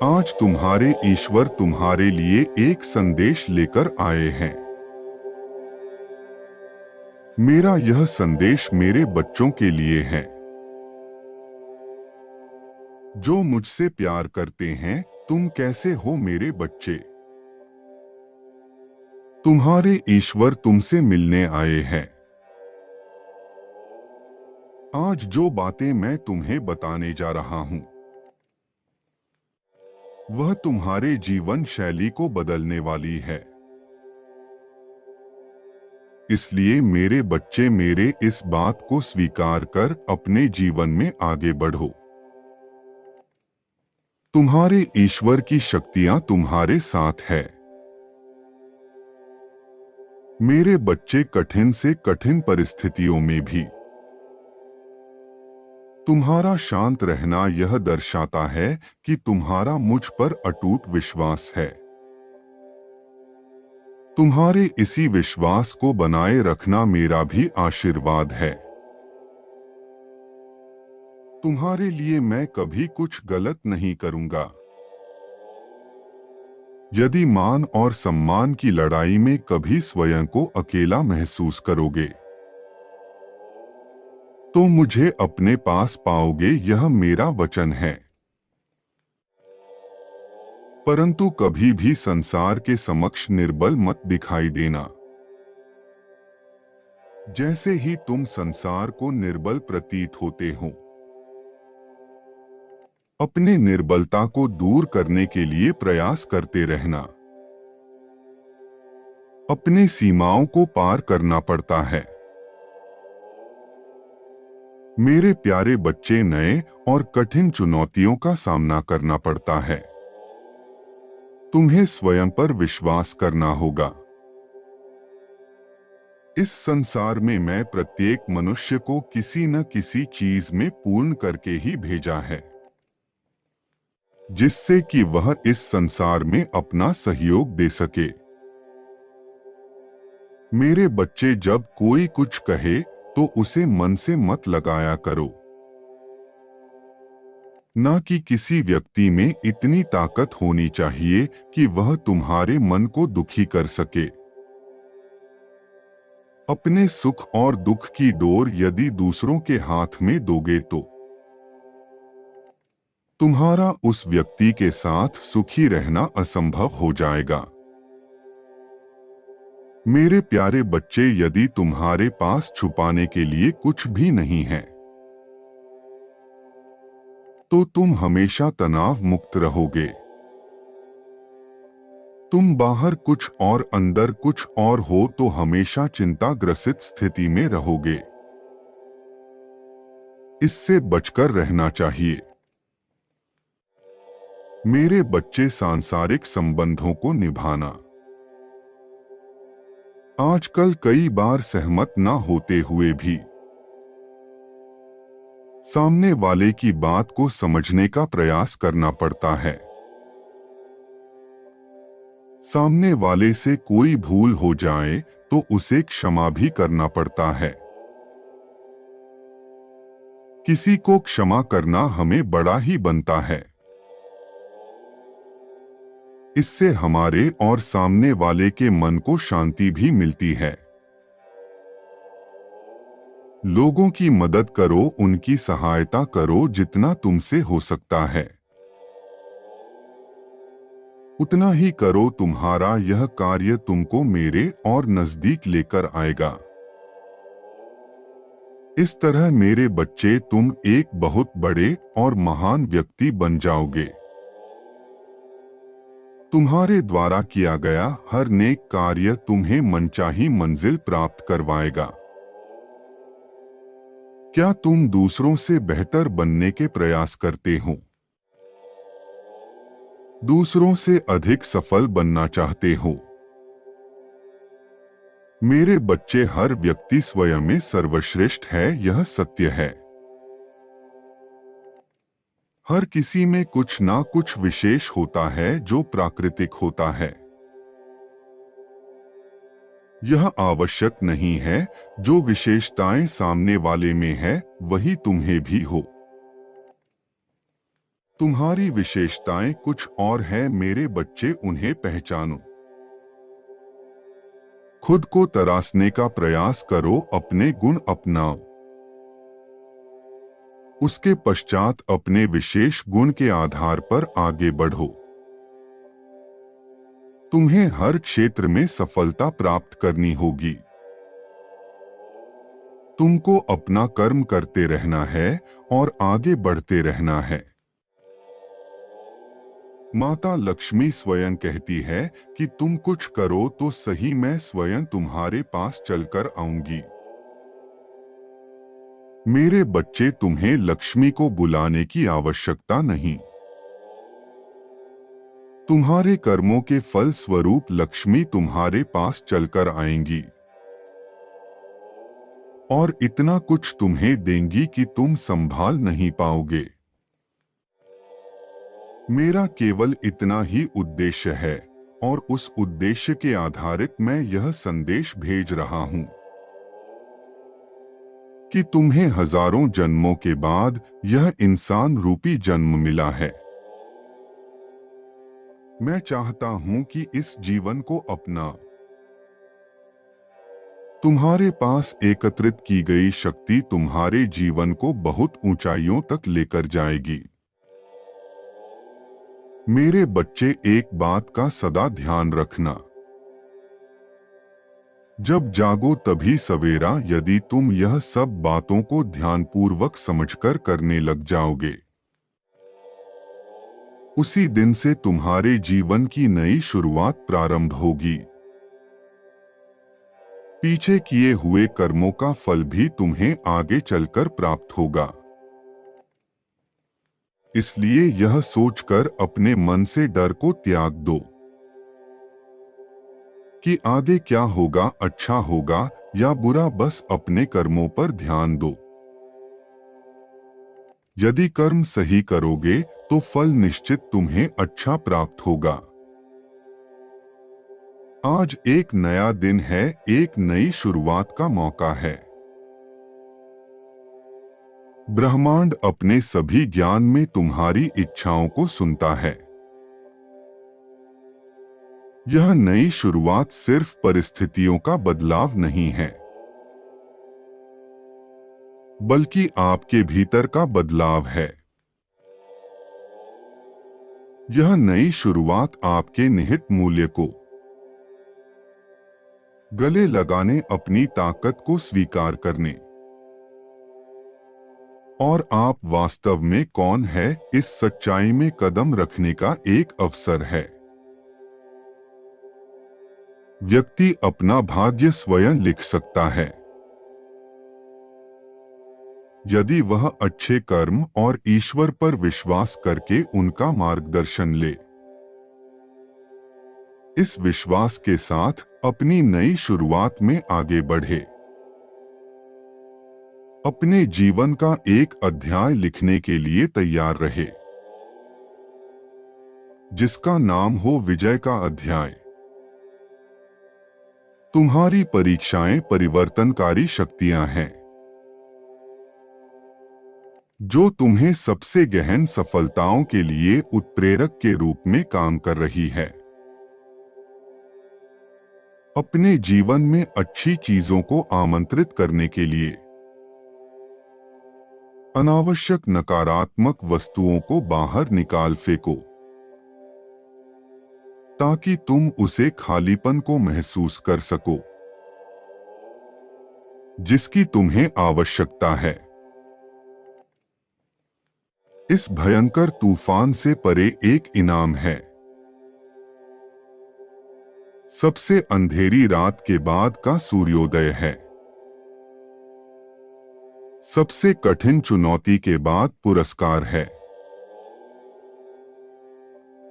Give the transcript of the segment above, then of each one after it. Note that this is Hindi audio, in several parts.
आज तुम्हारे ईश्वर तुम्हारे लिए एक संदेश लेकर आए हैं। मेरा यह संदेश मेरे बच्चों के लिए है जो मुझसे प्यार करते हैं। तुम कैसे हो मेरे बच्चे? तुम्हारे ईश्वर तुमसे मिलने आए हैं। आज जो बातें मैं तुम्हें बताने जा रहा हूं वह तुम्हारे जीवन शैली को बदलने वाली है। इसलिए मेरे बच्चे, मेरे इस बात को स्वीकार कर अपने जीवन में आगे बढ़ो। तुम्हारे ईश्वर की शक्तियां तुम्हारे साथ है। मेरे बच्चे, कठिन से कठिन परिस्थितियों में भी तुम्हारा शांत रहना यह दर्शाता है कि तुम्हारा मुझ पर अटूट विश्वास है। तुम्हारे इसी विश्वास को बनाए रखना मेरा भी आशीर्वाद है। तुम्हारे लिए मैं कभी कुछ गलत नहीं करूंगा। यदि मान और सम्मान की लड़ाई में कभी स्वयं को अकेला महसूस करोगे तो मुझे अपने पास पाओगे, यह मेरा वचन है। परंतु कभी भी संसार के समक्ष निर्बल मत दिखाई देना। जैसे ही तुम संसार को निर्बल प्रतीत होते हो, अपने निर्बलता को दूर करने के लिए प्रयास करते रहना। अपने सीमाओं को पार करना पड़ता है। मेरे प्यारे बच्चे, नए और कठिन चुनौतियों का सामना करना पड़ता है। तुम्हें स्वयं पर विश्वास करना होगा। इस संसार में मैं प्रत्येक मनुष्य को किसी न किसी चीज में पूर्ण करके ही भेजा है, जिससे कि वह इस संसार में अपना सहयोग दे सके। मेरे बच्चे, जब कोई कुछ कहे तो उसे मन से मत लगाया करो। न कि किसी व्यक्ति में इतनी ताकत होनी चाहिए कि वह तुम्हारे मन को दुखी कर सके। अपने सुख और दुख की डोर यदि दूसरों के हाथ में दोगे तो तुम्हारा उस व्यक्ति के साथ सुखी रहना असंभव हो जाएगा। मेरे प्यारे बच्चे, यदि तुम्हारे पास छुपाने के लिए कुछ भी नहीं है तो तुम हमेशा तनाव मुक्त रहोगे। तुम बाहर कुछ और अंदर कुछ और हो तो हमेशा चिंताग्रसित स्थिति में रहोगे। इससे बचकर रहना चाहिए। मेरे बच्चे, सांसारिक संबंधों को निभाना। आजकल कई बार सहमत ना होते हुए भी सामने वाले की बात को समझने का प्रयास करना पड़ता है। सामने वाले से कोई भूल हो जाए तो उसे क्षमा भी करना पड़ता है। किसी को क्षमा करना हमें बड़ा ही बनता है। इससे हमारे और सामने वाले के मन को शांति भी मिलती है। लोगों की मदद करो, उनकी सहायता करो, जितना तुमसे हो सकता है उतना ही करो। तुम्हारा यह कार्य तुमको मेरे और नजदीक लेकर आएगा। इस तरह मेरे बच्चे, तुम एक बहुत बड़े और महान व्यक्ति बन जाओगे। तुम्हारे द्वारा किया गया हर नेक कार्य तुम्हें मनचाही मंजिल प्राप्त करवाएगा। क्या तुम दूसरों से बेहतर बनने के प्रयास करते हो? दूसरों से अधिक सफल बनना चाहते हो? मेरे बच्चे, हर व्यक्ति स्वयं में सर्वश्रेष्ठ है, यह सत्य है। हर किसी में कुछ ना कुछ विशेष होता है जो प्राकृतिक होता है। यह आवश्यक नहीं है जो विशेषताएं सामने वाले में है वही तुम्हें भी हो। तुम्हारी विशेषताएं कुछ और है मेरे बच्चे, उन्हें पहचानो। खुद को तराशने का प्रयास करो, अपने गुण अपनाओ। उसके पश्चात अपने विशेष गुण के आधार पर आगे बढ़ो। तुम्हें हर क्षेत्र में सफलता प्राप्त करनी होगी। तुमको अपना कर्म करते रहना है और आगे बढ़ते रहना है। माता लक्ष्मी स्वयं कहती है कि तुम कुछ करो तो सही, मैं स्वयं तुम्हारे पास चलकर आऊंगी। मेरे बच्चे, तुम्हें लक्ष्मी को बुलाने की आवश्यकता नहीं। तुम्हारे कर्मों के फल स्वरूप लक्ष्मी तुम्हारे पास चलकर आएंगी और इतना कुछ तुम्हें देंगी कि तुम संभाल नहीं पाओगे। मेरा केवल इतना ही उद्देश्य है और उस उद्देश्य के आधारित मैं यह संदेश भेज रहा हूं कि तुम्हें हजारों जन्मों के बाद यह इंसान रूपी जन्म मिला है। मैं चाहता हूं कि इस जीवन को अपना। तुम्हारे पास एकत्रित की गई शक्ति तुम्हारे जीवन को बहुत ऊंचाइयों तक लेकर जाएगी। मेरे बच्चे, एक बात का सदा ध्यान रखना। जब जागो तभी सवेरा। यदि तुम यह सब बातों को ध्यानपूर्वक समझकर करने लग जाओगे, उसी दिन से तुम्हारे जीवन की नई शुरुआत प्रारंभ होगी। पीछे किए हुए कर्मों का फल भी तुम्हें आगे चलकर प्राप्त होगा। इसलिए यह सोचकर अपने मन से डर को त्याग दो कि आगे क्या होगा, अच्छा होगा या बुरा। बस अपने कर्मों पर ध्यान दो। यदि कर्म सही करोगे तो फल निश्चित तुम्हें अच्छा प्राप्त होगा। आज एक नया दिन है, एक नई शुरुआत का मौका है। ब्रह्मांड अपने सभी ज्ञान में तुम्हारी इच्छाओं को सुनता है। यह नई शुरुआत सिर्फ परिस्थितियों का बदलाव नहीं है, बल्कि आपके भीतर का बदलाव है। यह नई शुरुआत आपके निहित मूल्य को गले लगाने, अपनी ताकत को स्वीकार करने और आप वास्तव में कौन है, इस सच्चाई में कदम रखने का एक अवसर है। व्यक्ति अपना भाग्य स्वयं लिख सकता है, यदि वह अच्छे कर्म और ईश्वर पर विश्वास करके उनका मार्गदर्शन ले। इस विश्वास के साथ अपनी नई शुरुआत में आगे बढ़े। अपने जीवन का एक अध्याय लिखने के लिए तैयार रहे, जिसका नाम हो विजय का अध्याय। तुम्हारी परीक्षाएं परिवर्तनकारी शक्तियां हैं, जो तुम्हें सबसे गहन सफलताओं के लिए उत्प्रेरक के रूप में काम कर रही है। अपने जीवन में अच्छी चीजों को आमंत्रित करने के लिए अनावश्यक नकारात्मक वस्तुओं को बाहर निकाल फेंको, ताकि तुम उसे खालीपन को महसूस कर सको जिसकी तुम्हें आवश्यकता है। इस भयंकर तूफान से परे एक इनाम है। सबसे अंधेरी रात के बाद का सूर्योदय है। सबसे कठिन चुनौती के बाद पुरस्कार है।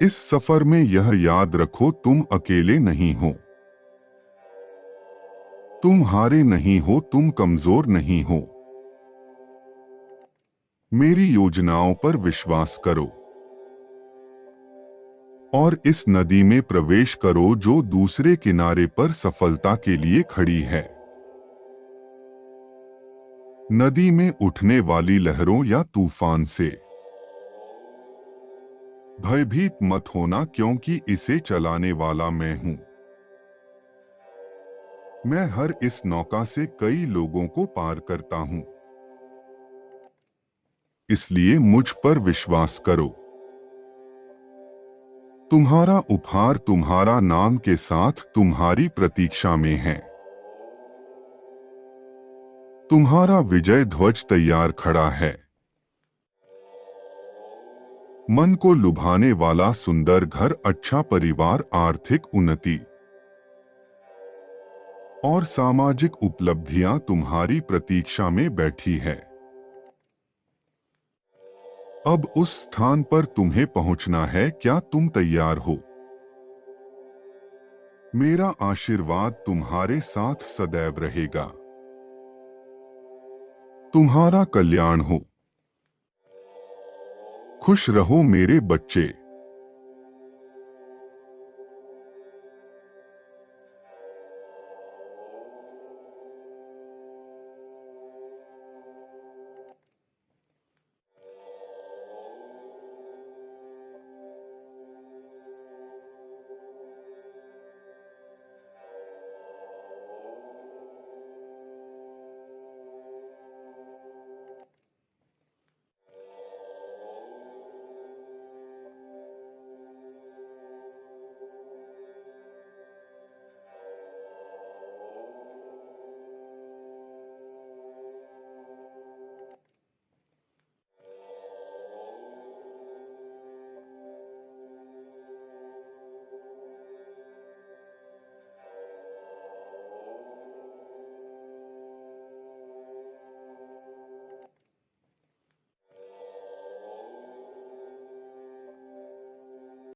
इस सफर में यह याद रखो, तुम अकेले नहीं हो। तुम हारे नहीं हो, तुम कमजोर नहीं हो। मेरी योजनाओं पर विश्वास करो और इस नदी में प्रवेश करो जो दूसरे किनारे पर सफलता के लिए खड़ी है। नदी में उठने वाली लहरों या तूफान से भयभीत मत होना, क्योंकि इसे चलाने वाला मैं हूं। मैं हर इस नौका से कई लोगों को पार करता हूं, इसलिए मुझ पर विश्वास करो। तुम्हारा उपहार तुम्हारा नाम के साथ तुम्हारी प्रतीक्षा में है। तुम्हारा विजय ध्वज तैयार खड़ा है। मन को लुभाने वाला सुंदर घर, अच्छा परिवार, आर्थिक उन्नति और सामाजिक उपलब्धियां तुम्हारी प्रतीक्षा में बैठी है। अब उस स्थान पर तुम्हें पहुंचना है। क्या तुम तैयार हो? मेरा आशीर्वाद तुम्हारे साथ सदैव रहेगा। तुम्हारा कल्याण हो। खुश रहो मेरे बच्चे।